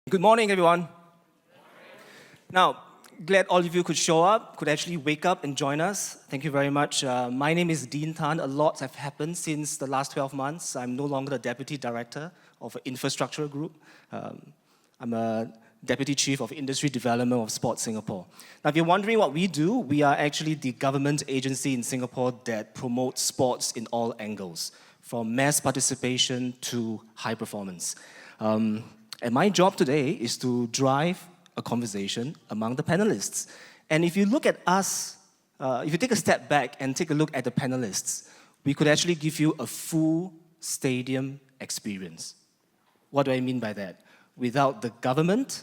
Good morning, everyone. Now, glad all of you could show up, could actually wake up and join us. Thank you very much. My name is Dean Tan. A lot have happened since the last 12 months. I'm no longer the Deputy Director of an infrastructure group. I'm a Deputy Chief of Industry Development of Sport Singapore. Now, if you're wondering what we do, we are actually the government agency in Singapore that promotes sports in all angles, from mass participation to high performance. And my job today is to drive a conversation among the panelists. And if you look at us, if you take a step back and take a look at the panelists, we could actually give you a full stadium experience. What do I mean by that? Without the government,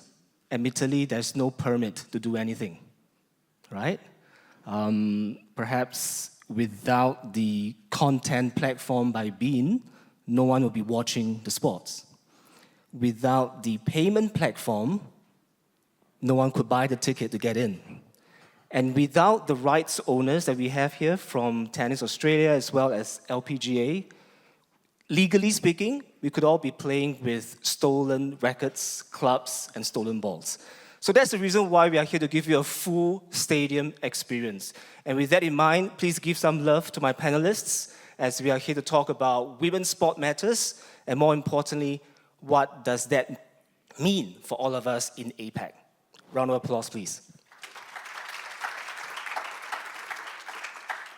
admittedly, there's no permit to do anything, right? Perhaps without the content platform by beIN, no one will be watching the sports. Without the payment platform, no one could buy the ticket to get in. And without the rights owners that we have here from Tennis Australia as well as LPGA, legally speaking, we could all be playing with stolen rackets, clubs, and stolen balls. So that's the reason why we are here to give you a full stadium experience. And with that in mind, please give some love to my panelists as we are here to talk about women's sport matters, and more importantly, what does that mean for all of us in APAC? Round of applause, please.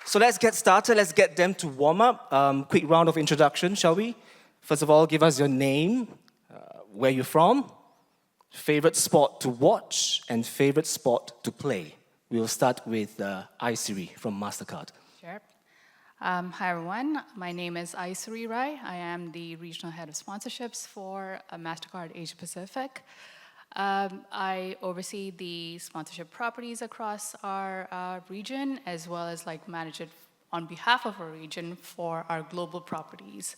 So let's get started. Let's get them to warm up. Quick round of introduction, shall we? First of all, give us your name, where you're from, favorite sport to watch, and favorite sport to play. We'll start with Aisiri from MasterCard. Sure. Hi, everyone. My name is Aisiri Rai. I am the Regional Head of Sponsorships for MasterCard Asia Pacific. I oversee the sponsorship properties across our region, as well as manage it on behalf of our region for our global properties.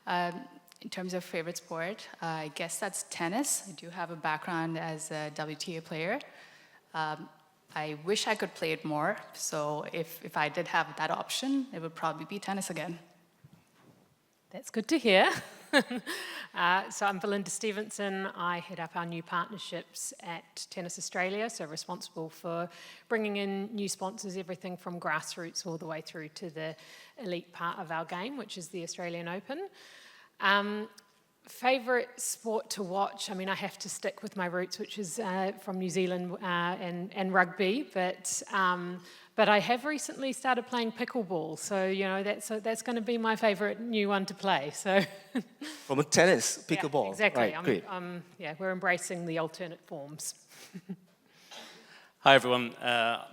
In terms of favorite sport, I guess that's tennis. I do have a background as a WTA player. I wish I could play it more, so if I did have that option, it would probably be tennis again. That's good to hear. So I'm Belinda Stevenson. I head up our new partnerships at Tennis Australia, so responsible for bringing in new sponsors, everything from grassroots all the way through to the elite part of our game, which is the Australian Open. Favorite sport to watch? I mean, I have to stick with my roots, which is from New Zealand and rugby, but I have recently started playing pickleball, so that's going to be my favorite new one to play. So from tennis, pickleball. Yeah, exactly. Right, great. We're embracing the alternate forms. Hi everyone,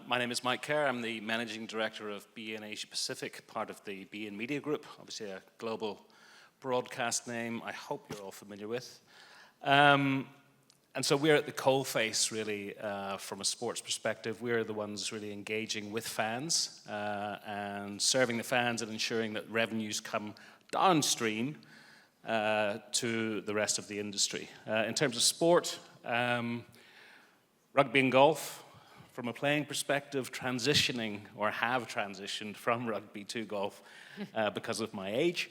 my name is Mike Kerr. I'm the Managing Director of beIN Asia Pacific, part of the beIN Media Group, obviously a global broadcast name I hope you're all familiar with. And so we're at the coalface, really, from a sports perspective. We're the ones really engaging with fans and serving the fans and ensuring that revenues come downstream to the rest of the industry. In terms of sport, rugby and golf, from a playing perspective, transitioning or have transitioned from rugby to golf because of my age.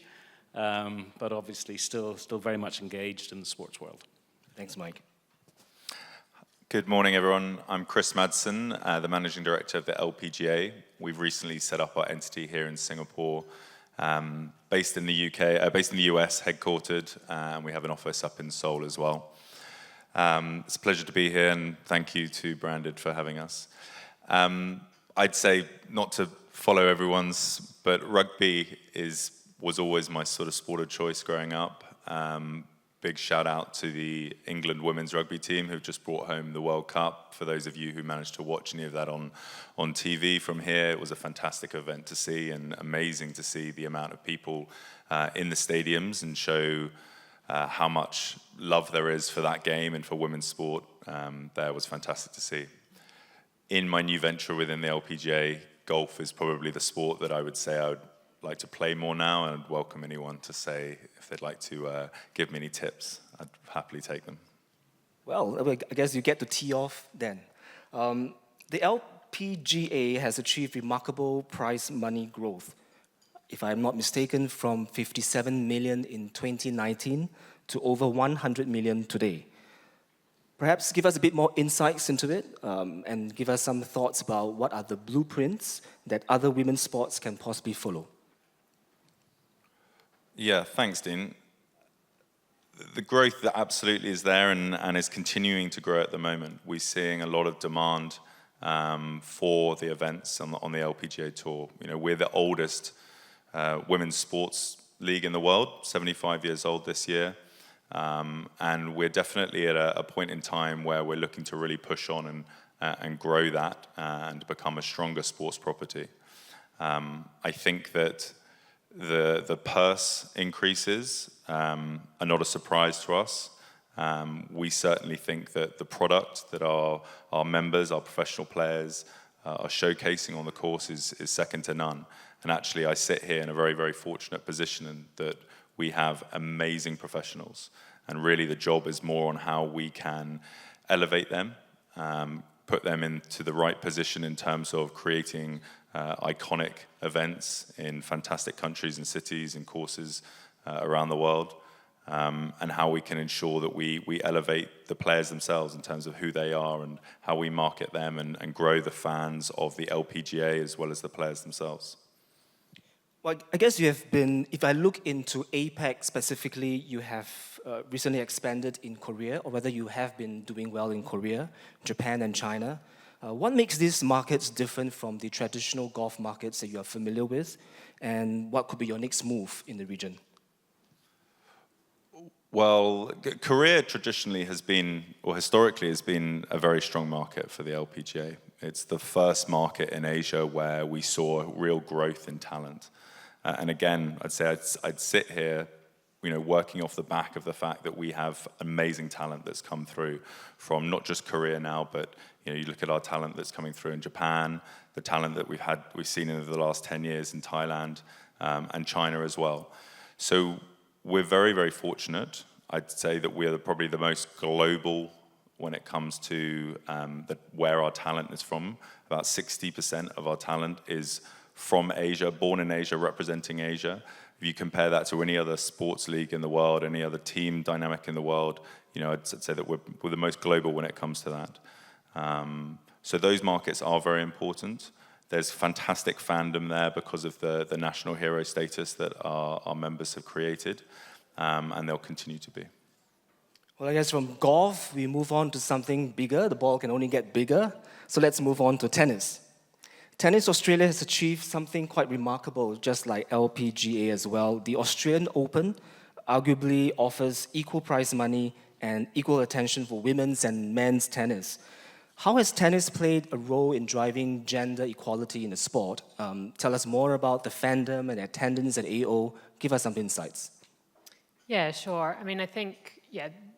But obviously still very much engaged in the sports world. Thanks, Mike. Good morning, everyone. I'm Chris Madsen, the Managing Director of the LPGA. We've recently set up our entity here in Singapore, based in the US, headquartered, and we have an office up in Seoul as well. It's a pleasure to be here, and thank you to Branded for having us. I'd say, not to follow everyone's, but rugby was always my sort of sport of choice growing up. Big shout out to the England women's rugby team who've just brought home the World Cup. For those of you who managed to watch any of that on TV from here, it was a fantastic event to see and amazing to see the amount of people in the stadiums and show how much love there is for that game and for women's sport. There was fantastic to see. In my new venture within the LPGA, golf is probably the sport that I would say I would like to play more now, and I'd welcome anyone to say if they'd like to give me any tips. I'd happily take them. Well, I guess you get to tee off then. The LPGA has achieved remarkable prize money growth. If I'm not mistaken, from 57 million in 2019 to over 100 million today. Perhaps give us a bit more insights into it and give us some thoughts about what are the blueprints that other women's sports can possibly follow. Yeah, thanks, Dean. The growth that absolutely is there and is continuing to grow at the moment. We're seeing a lot of demand for the events on the LPGA Tour. You know, we're the oldest women's sports league in the world, 75 years old this year. And we're definitely at a point in time where we're looking to really push on and grow that and become a stronger sports property. I think that the purse increases are not a surprise to us. We certainly think that the product that our members, our professional players are showcasing on the course is second to none. And actually, I sit here in a very, very fortunate position in that we have amazing professionals. And really the job is more on how we can elevate them, put them into the right position in terms of creating iconic events in fantastic countries and cities and courses around the world, and how we can ensure that we elevate the players themselves in terms of who they are and how we market them and grow the fans of the LPGA as well as the players themselves. Well, I guess you have been, if I look into APAC specifically, you have recently expanded in Korea, or whether you have been doing well in Korea, Japan and China. What makes these markets different from the traditional golf markets that you are familiar with? And what could be your next move in the region? Well, Korea traditionally has been, or historically has been, a very strong market for the LPGA. It's the first market in Asia where we saw real growth in talent. And again, I'd say I'd sit here, you know, working off the back of the fact that we have amazing talent that's come through from not just Korea now, but you know, you look at our talent that's coming through in Japan, the talent that we've seen in the last 10 years in Thailand and China as well. So we're very, very fortunate. I'd say that we're probably the most global when it comes to where our talent is from. About 60% of our talent is from Asia, born in Asia, representing Asia. If you compare that to any other sports league in the world, any other team dynamic in the world, you know, I'd say that we're the most global when it comes to that. So those markets are very important. There's fantastic fandom there because of the national hero status that our members have created, and they'll continue to be. Well, I guess from golf, we move on to something bigger. The ball can only get bigger. So let's move on to tennis. Tennis Australia has achieved something quite remarkable, just like LPGA as well. The Australian Open arguably offers equal prize money and equal attention for women's and men's tennis. How has tennis played a role in driving gender equality in the sport? Tell us more about the fandom and attendance at AO. Give us some insights. Yeah, sure. I mean, I think,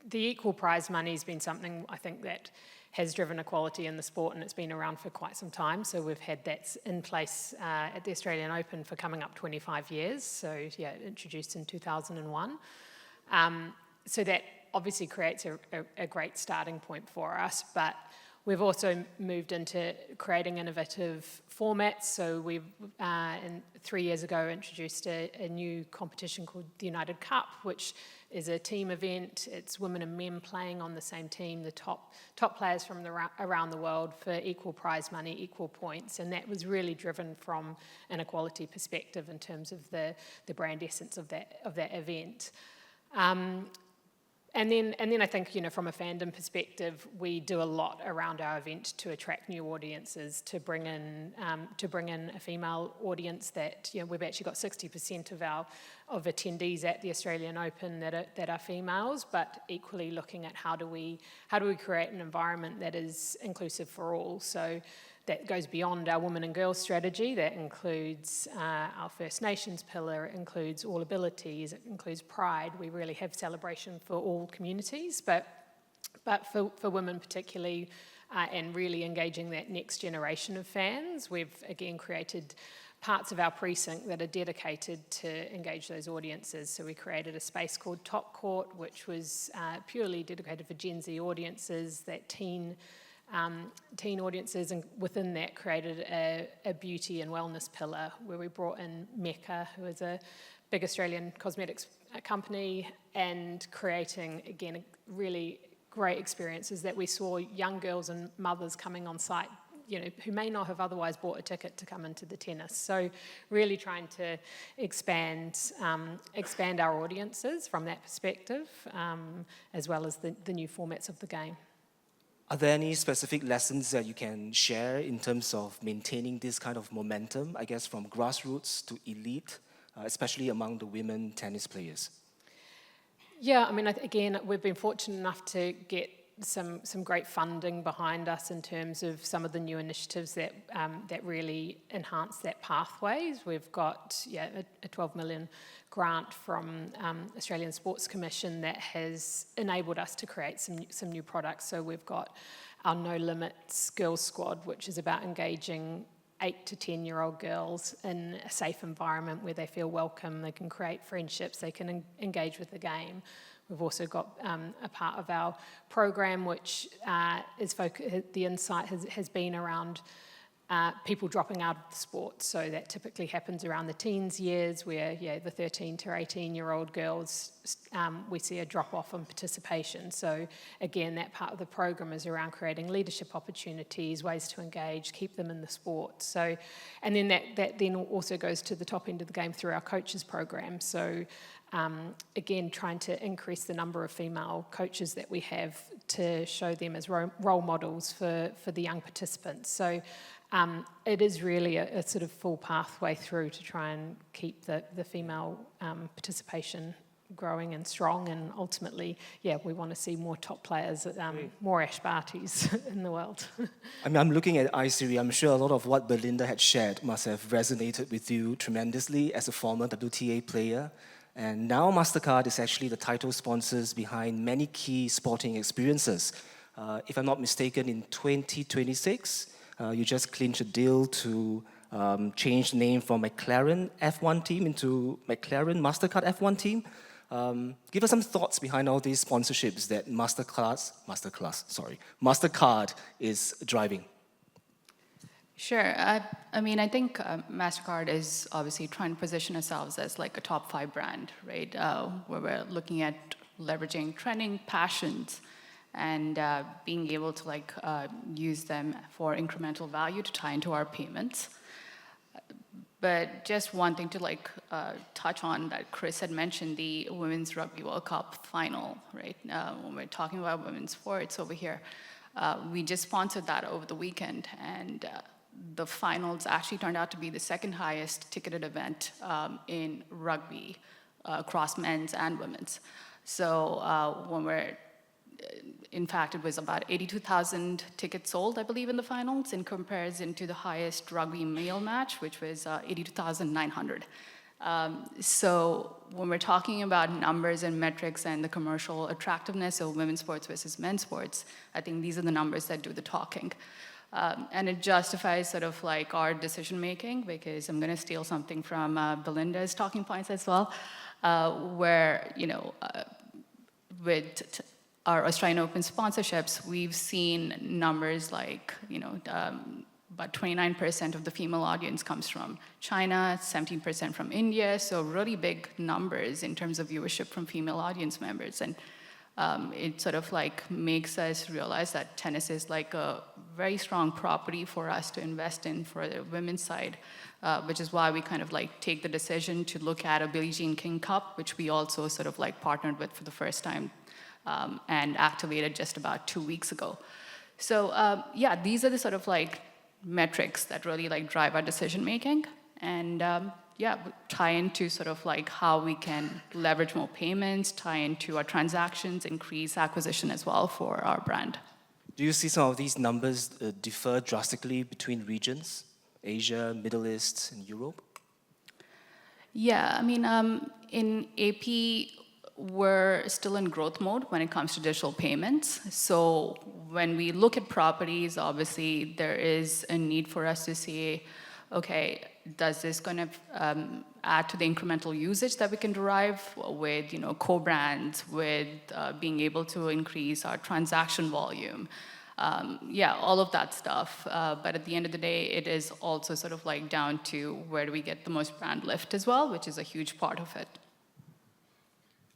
the equal prize money has been something I think that has driven equality in the sport, and it's been around for quite some time. So we've had that in place at the Australian Open for coming up 25 years. So introduced in 2001. So that obviously creates a great starting point for us, but we've also moved into creating innovative formats. So we've, 3 years ago, introduced a new competition called the United Cup, which is a team event. It's women and men playing on the same team, the top players from around the world for equal prize money, equal points. And that was really driven from an equality perspective in terms of the brand essence of that event. And then I think, from a fandom perspective, we do a lot around our event to attract new audiences, to bring in a female audience. That we've actually got 60% of attendees at the Australian Open that are females, but equally looking at how do we create an environment that is inclusive for all. So that goes beyond our women and girls strategy. That includes our First Nations pillar. It includes all abilities. It includes pride. We really have celebration for all communities, but for women particularly, and really engaging that next generation of fans. We've again created parts of our precinct that are dedicated to engage those audiences. So we created a space called Top Court, which was purely dedicated for Gen Z audiences, that teen audiences, and within that created a beauty and wellness pillar where we brought in Mecca, who is a big Australian cosmetics company, and creating, again, a really great experiences that we saw young girls and mothers coming on site, who may not have otherwise bought a ticket to come into the tennis. So really trying to expand our audiences from that perspective, as well as the new formats of the game. Are there any specific lessons that you can share in terms of maintaining this kind of momentum, I guess, from grassroots to elite, especially among the women tennis players? Yeah, I mean, again, we've been fortunate enough to get some great funding behind us in terms of some of the new initiatives that really enhance that pathways. We've got a 12 million grant from Australian Sports Commission that has enabled us to create some new products. So we've got our No Limits Girls Squad, which is about engaging 8 to 10-year-old girls in a safe environment where they feel welcome, they can create friendships, they can engage with the game. We've also got a part of our program which the insight has been around people dropping out of the sport. So that typically happens around the teens years where, the 13 to 18-year-old girls, we see a drop-off in participation. So again, that part of the program is around creating leadership opportunities, ways to engage, keep them in the sport. So, and then that then also goes to the top end of the game through our coaches program. So again, trying to increase the number of female coaches that we have to show them as role models for the young participants. So it is really a sort of full pathway through to try and keep the female participation growing and strong, and ultimately, we want to see more top players, more Ash Bartys in the world. I mean, I'm looking at Isiri. I'm sure a lot of what Belinda had shared must have resonated with you tremendously as a former WTA player. And now MasterCard is actually the title sponsors behind many key sporting experiences. If I'm not mistaken, in 2026, you just clinched a deal to change the name from McLaren F1 team into McLaren MasterCard F1 team. Give us some thoughts behind all these sponsorships that MasterCard is driving. Sure. I mean, I think MasterCard is obviously trying to position ourselves as like a top 5 brand, right? Where we're looking at leveraging trending passions and being able to use them for incremental value to tie into our payments. But just one thing to touch on that Chris had mentioned, the Women's Rugby World Cup final, right? When we're talking about women's sports over here, we just sponsored that over the weekend, and the finals actually turned out to be the second highest ticketed event in rugby across men's and women's. So in fact, it was about 82,000 tickets sold, I believe, in the finals in comparison to the highest rugby male match, which was 82,900. So when we're talking about numbers and metrics and the commercial attractiveness of women's sports versus men's sports, I think these are the numbers that do the talking. And it justifies sort of our decision making, because I'm going to steal something from Belinda's talking points as well, where, with our Australian Open sponsorships, we've seen numbers about 29% of the female audience comes from China, 17% from India, so really big numbers in terms of viewership from female audience members. And it sort of makes us realize that tennis is a very strong property for us to invest in for the women's side, which is why we kind of take the decision to look at a Billie Jean King Cup, which we also sort of partnered with for the first time and activated just about 2 weeks ago. So these are the sort of metrics that really drive our decision making, and tie into sort of how we can leverage more payments, tie into our transactions, increase acquisition as well for our brand. Do you see some of these numbers differ drastically between regions, Asia, Middle East, and Europe? Yeah, I mean, in AP, we're still in growth mode when it comes to digital payments. So when we look at properties, obviously there is a need for us to see, okay, does this kind of add to the incremental usage that we can derive with, co-brands, with being able to increase our transaction volume? All of that stuff. But at the end of the day, it is also sort of down to where do we get the most brand lift as well, which is a huge part of it.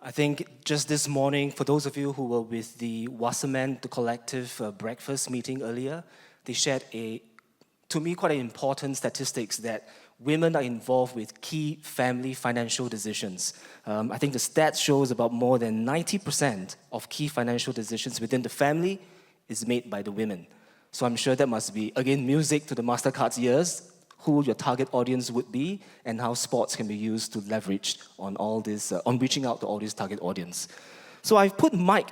I think just this morning, for those of you who were with the Wasserman, the collective breakfast meeting earlier, they shared to me, quite an important statistics that women are involved with key family financial decisions. I think the stats shows about more than 90% of key financial decisions within the family is made by the women. So I'm sure that must be, again, music to the MasterCard's ears, who your target audience would be, and how sports can be used to leverage on all this, on reaching out to all this target audience. So I've put Mike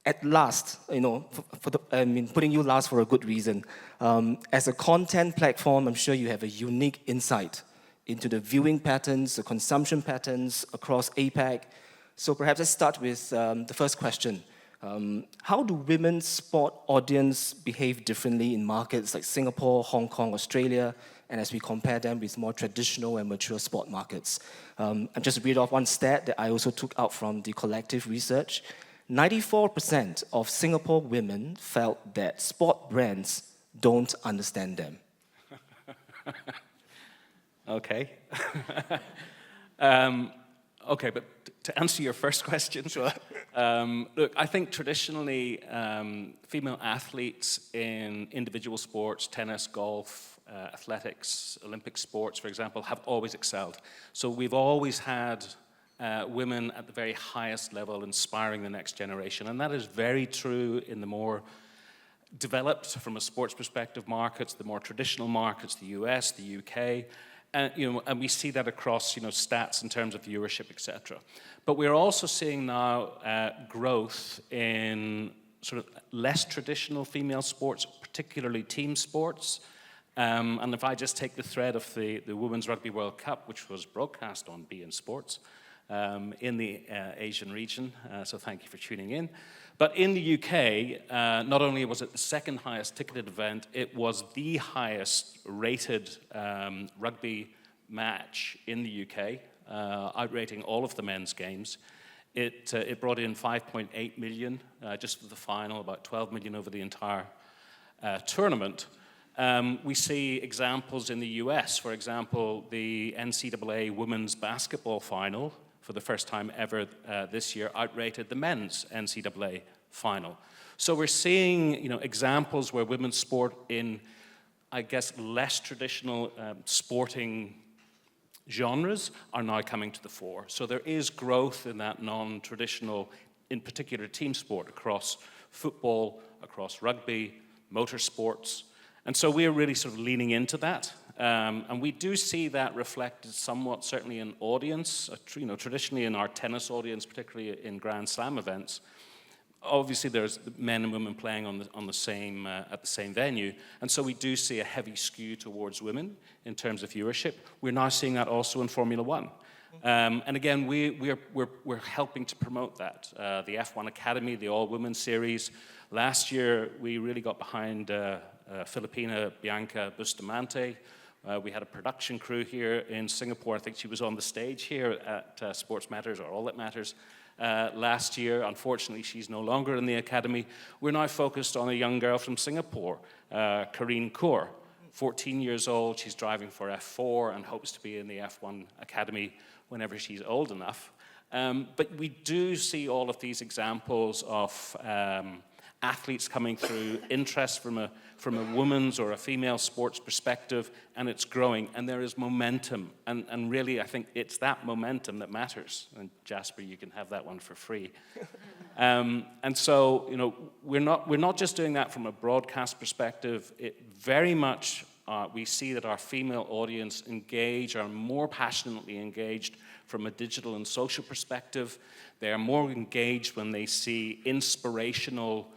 at last, putting you last for a good reason. As a content platform, I'm sure you have a unique insight into the viewing patterns, the consumption patterns across APAC. So perhaps let's start with the first question. How do women's sport audience behave differently in markets like Singapore, Hong Kong, Australia, and as we compare them with more traditional and mature sport markets? I'll just read off one stat that I also took out from the collective research. 94% of Singapore women felt that sport brands don't understand them. Okay. Okay, but to answer your first question, Sure. Look, I think traditionally female athletes in individual sports, tennis, golf, athletics, Olympic sports, for example, have always excelled. So we've always had women at the very highest level inspiring the next generation. And that is very true in the more developed, from a sports perspective, markets, the more traditional markets, the US, the UK. And we see that across stats in terms of viewership, etc. But we're also seeing now growth in sort of less traditional female sports, particularly team sports. And if I just take the thread of the Women's Rugby World Cup, which was broadcast on beIN Sports in the Asian region, so thank you for tuning in. But in the UK, not only was it the second highest ticketed event, it was the highest rated rugby match in the UK, outrating all of the men's games. It brought in 5.8 million just for the final, about 12 million over the entire tournament. We see examples in the US, for example, the NCAA women's basketball final, for the first time ever this year, outrated the men's NCAA final. So we're seeing, examples where women's sport in, I guess, less traditional sporting genres are now coming to the fore. So there is growth in that non-traditional, in particular team sport, across football, across rugby, motorsports. And so we're really sort of leaning into that. And we do see that reflected somewhat, certainly in audience, traditionally in our tennis audience, particularly in Grand Slam events. Obviously, there's men and women playing on the same at the same venue, and so we do see a heavy skew towards women in terms of viewership. We're now seeing that also in Formula One, and again, we're helping to promote that. The F1 Academy, the all-women series. Last year, we really got behind Filipina Bianca Bustamante. We had a production crew here in Singapore. I think she was on the stage here at Sports Matters, or All That Matters, last year. Unfortunately, she's no longer in the academy. We're now focused on a young girl from Singapore, Kerr, 14 years old. She's driving for F4 and hopes to be in the F1 academy whenever she's old enough. But we do see all of these examples of athletes coming through, interest from a woman's or a female sports perspective, and it's growing, and there is momentum, and really I think it's that momentum that matters. And Jasper, you can have that one for free. And so we're not just doing that from a broadcast perspective. It very much we see that our female audience are more passionately engaged from a digital and social perspective. They are more engaged when they see inspirational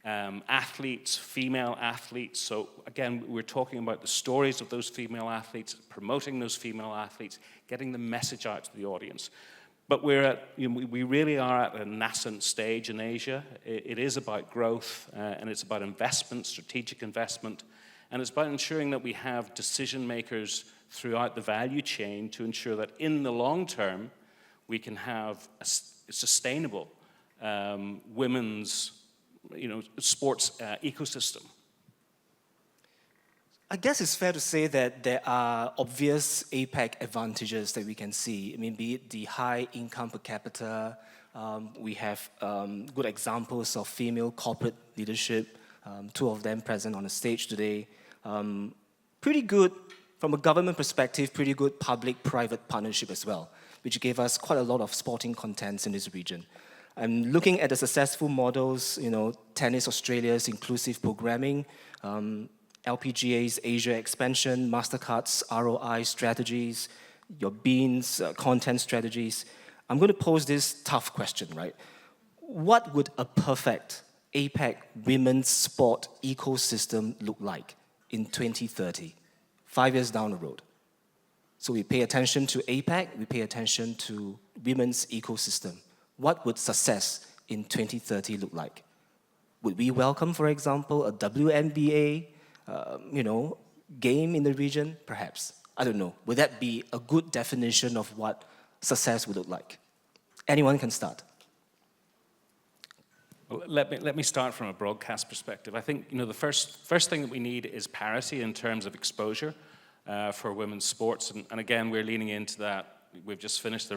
athletes, female athletes. So again, we're talking about the stories of those female athletes, promoting those female athletes, getting the message out to the audience. But we really are at a nascent stage in Asia. It is about growth, and it's about investment, strategic investment, and it's about ensuring that we have decision makers throughout the value chain to ensure that in the long term, we can have a sustainable women's sports ecosystem. I guess it's fair to say that there are obvious APAC advantages that we can see. I mean, be it the high income per capita, we have good examples of female corporate leadership, two of them present on the stage today. Pretty good, from a government perspective, pretty good public-private partnership as well, which gave us quite a lot of sporting contents in this region. I'm looking at the successful models, Tennis Australia's inclusive programming, LPGA's Asia expansion, MasterCard's ROI strategies, your beIN's content strategies. I'm going to pose this tough question, right? What would a perfect APAC women's sport ecosystem look like in 2030, 5 years down the road? So we pay attention to APAC, we pay attention to women's ecosystem. What would success in 2030 look like? Would we welcome, for example, a WNBA, game in the region? Perhaps. I don't know. Would that be a good definition of what success would look like? Anyone can start. Well, let me start from a broadcast perspective. I think the first thing that we need is parity in terms of exposure for women's sports, and again we're leaning into that. We've just finished the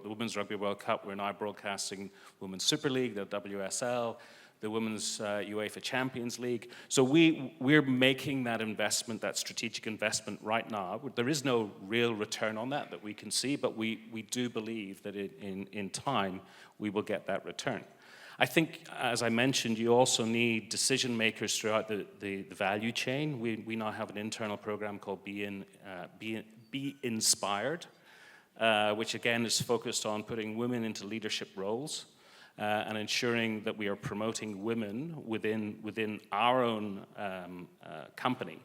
Women's Rugby World Cup. We're now broadcasting Women's Super League, the WSL, the Women's UEFA Champions League. So we're making that investment, that strategic investment right now. There is no real return on that we can see, but we do believe that in time we will get that return. I think, as I mentioned, you also need decision makers throughout the value chain. We now have an internal program called beIN, Be Inspired, which again is focused on putting women into leadership roles and ensuring that we are promoting women within our own company.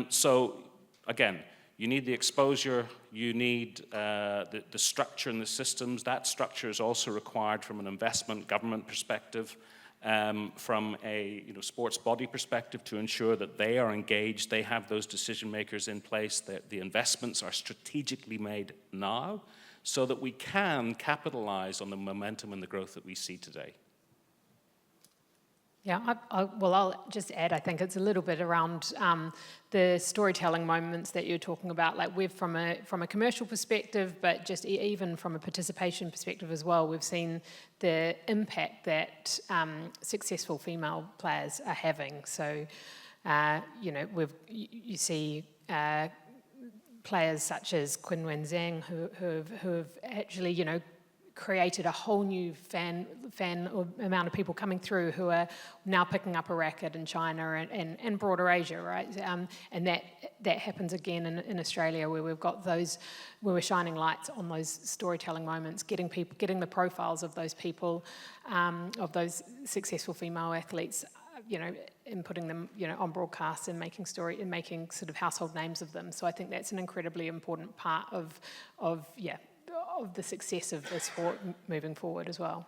So again, you need the exposure, you need the structure and the systems. That structure is also required from an investment government perspective, from a sports body perspective, to ensure that they are engaged, they have those decision makers in place, that the investments are strategically made now so that we can capitalize on the momentum and the growth that we see today. Yeah, I'll just add, I think it's a little bit around the storytelling moments that you're talking about. Like we've, from a commercial perspective, but just even from a participation perspective as well, we've seen the impact that successful female players are having. So, you see players such as Qinwen Zhang who have actually, created a whole new fan amount of people coming through who are now picking up a racket in China and broader Asia, right? And that happens again in Australia, where we've got where we're shining lights on those storytelling moments, getting the profiles of those people, of those successful female athletes, and putting them, on broadcast and making sort of household names of them. So I think that's an incredibly important part of the success of the sport moving forward as well.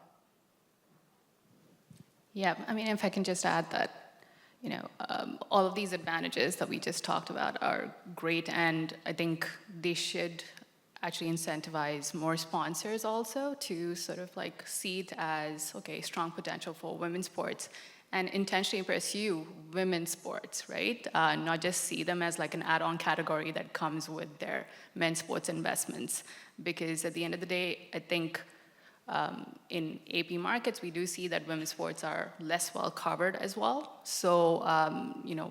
Yeah, I mean, if I can just add that, all of these advantages that we just talked about are great, and I think they should actually incentivize more sponsors also to sort of like see it as, okay, strong potential for women's sports and intentionally pursue women's sports, right? Not just see them as like an add-on category that comes with their men's sports investments. Because at the end of the day, I think in AP markets, we do see that women's sports are less well covered as well. So,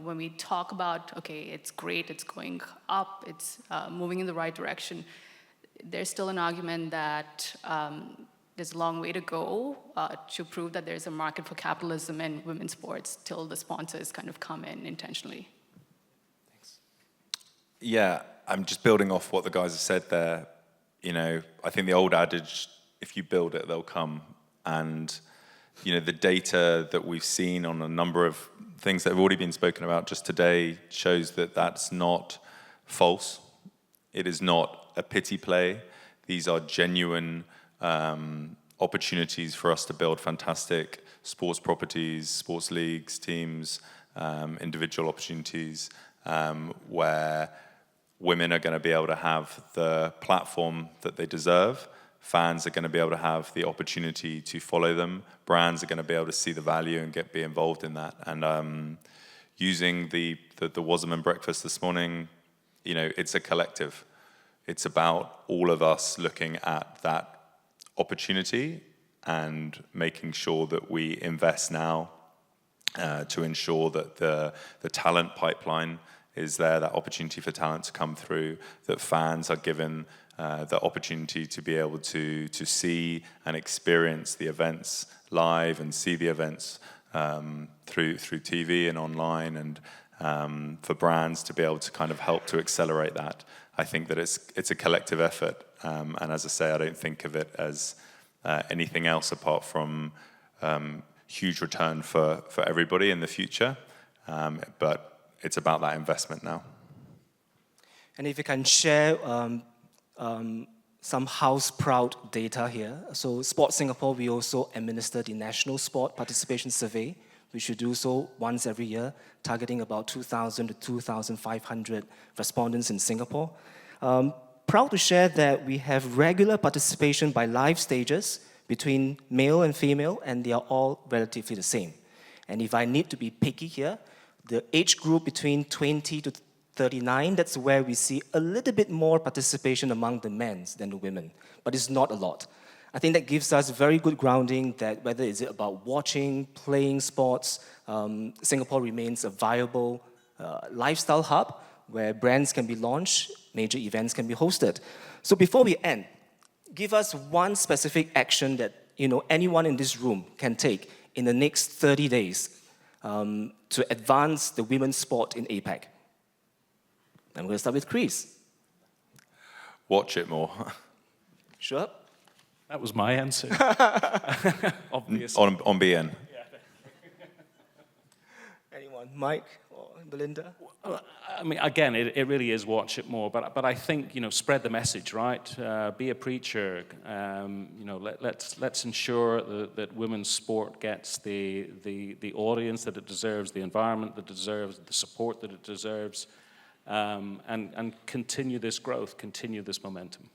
when we talk about, okay, it's great, it's going up, it's moving in the right direction, there's still an argument that there's a long way to go to prove that there's a market for capitalism in women's sports till the sponsors kind of come in intentionally. Thanks. Yeah, I'm just building off what the guys have said there. I think the old adage, if you build it, they'll come. And, the data that we've seen on a number of things that have already been spoken about just today shows that that's not false. It is not a pity play. These are genuine opportunities for us to build fantastic sports properties, sports leagues, teams, individual opportunities, where women are going to be able to have the platform that they deserve. Fans are going to be able to have the opportunity to follow them. Brands are going to be able to see the value and be involved in that. And using the the Wasserman breakfast this morning, you know, it's a collective. It's about all of us looking at that opportunity and making sure that we invest now to ensure that the talent pipeline is there, that opportunity for talent to come through, that fans are given the opportunity to be able to see and experience the events live and see the events through TV and online, and for brands to be able to kind of help to accelerate that. I think that it's a collective effort, and as I say, I don't think of it as anything else apart from huge return for everybody in the future, but it's about that investment now. And if you can share some house-proud data here. So Sport Singapore, we also administer the National Sport Participation Survey. We should do so once every year, targeting about 2,000 to 2,500 respondents in Singapore. Proud to share that we have regular participation by life stages between male and female, and they are all relatively the same. And if I need to be picky here, the age group between 20 to 39, that's where we see a little bit more participation among the men than the women, but it's not a lot. I think that gives us very good grounding that whether it's about watching, playing sports, Singapore remains a viable lifestyle hub where brands can be launched, major events can be hosted. So before we end, give us one specific action that anyone in this room can take in the next 30 days to advance the women's sport in APAC. I'm going to start with Chris. Watch it more. Sure. That was my answer. Obviously. On beIN. Anyone? Mike or Belinda? I mean, again, it really is watch it more, but I think, spread the message, right? Be a preacher. Let's ensure that women's sport gets the audience that it deserves, the environment that it deserves, the support that it deserves, and continue this growth, continue this momentum.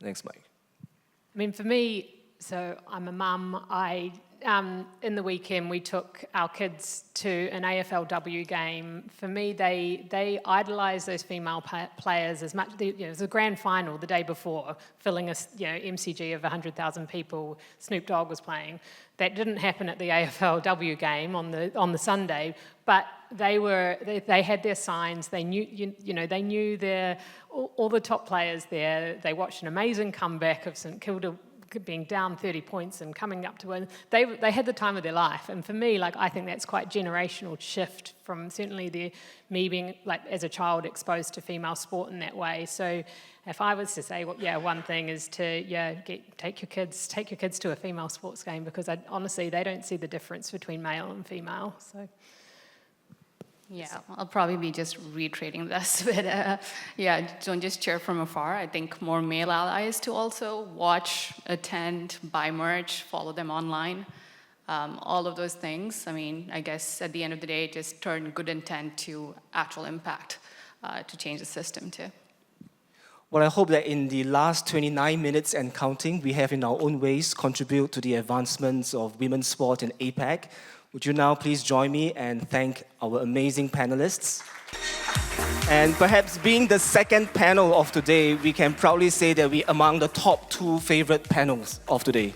Thanks, Mike. I mean, for me, so I'm a mum. In the weekend, we took our kids to an AFLW game. For me, they idolise those female players as much. It was a grand final the day before, filling a MCG of 100,000 people. Snoop Dogg was playing. That didn't happen at the AFLW game on the Sunday, but they had their signs. They knew all the top players there. They watched an amazing comeback of St Kilda being down 30 points and coming up to win. They had the time of their life, and for me, I think that's quite generational shift from certainly me being as a child exposed to female sport in that way. So if I was to say, one thing is to take your kids to a female sports game, because honestly they don't see the difference between male and female. So. Yeah, I'll probably be just reiterating this, but don't just cheer from afar. I think more male allies to also watch, attend, buy merch, follow them online, all of those things. I mean, I guess at the end of the day, just turn good intent to actual impact to change the system too. Well, I hope that in the last 29 minutes and counting, we have in our own ways contribute to the advancements of women's sport in APAC. Would you now please join me and thank our amazing panelists? And perhaps being the second panel of today, we can proudly say that we're among the top 2 favorite panels of today.